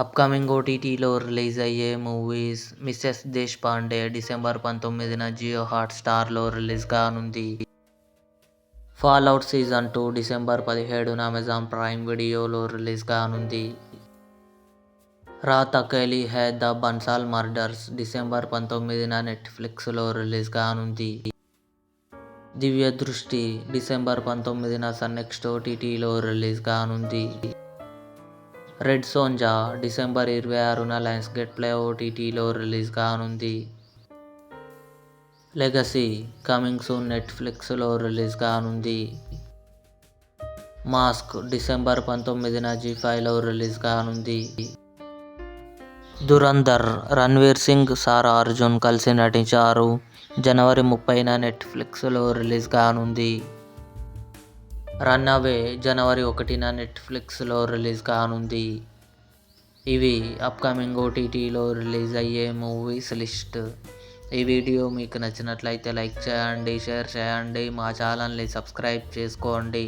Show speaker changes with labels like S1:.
S1: Upcoming ఓటీటీలో release అయ్యే movies. Mrs Deshpande December 19న జియో హాట్స్టార్లో రిలీజ్ కానుంది. ఫాల్అవుట్ సీజన్ 2 డిసెంబర్ 17న అమెజాన్ ప్రైమ్ వీడియోలో రిలీజ్ కానుంది. Raat Akeli Hai the Bansal murders December 19న నెట్ఫ్లిక్స్లో రిలీజ్ కానుంది. దివ్య దృష్టి డిసెంబర్ 19న సన్నెక్స్ట్ ఓటీటీలో రిలీజ్ కానుంది. రెడ్ సోంజా డిసెంబర్ 26న లయన్స్గేట్ ప్లే ఓటీటీలో రిలీజ్ కానుంది. లెగసీ కమింగ్ సూన్ నెట్ఫ్లిక్స్లో రిలీజ్ కానుంది. మాస్క్ డిసెంబర్ 19న జీ5లో రిలీజ్ కానుంది. ధురంధర్ రణ్వీర్ సింగ్, సారా అర్జున్ కలిసి నటించారు. జనవరి 30న నెట్ఫ్లిక్స్లో రిలీజ్ కానుంది. రన్అవే జనవరి 1న నెట్ఫ్లిక్స్లో రిలీజ్ కానుంది. ఇవి అప్కమింగ్ ఓటీటీలో రిలీజ్ అయ్యే మూవీస్ లిస్ట్. ఈ వీడియో మీకు నచ్చినట్లయితే లైక్ చేయండి, షేర్ చేయండి, మా ఛానల్ని సబ్స్క్రైబ్ చేసుకోండి.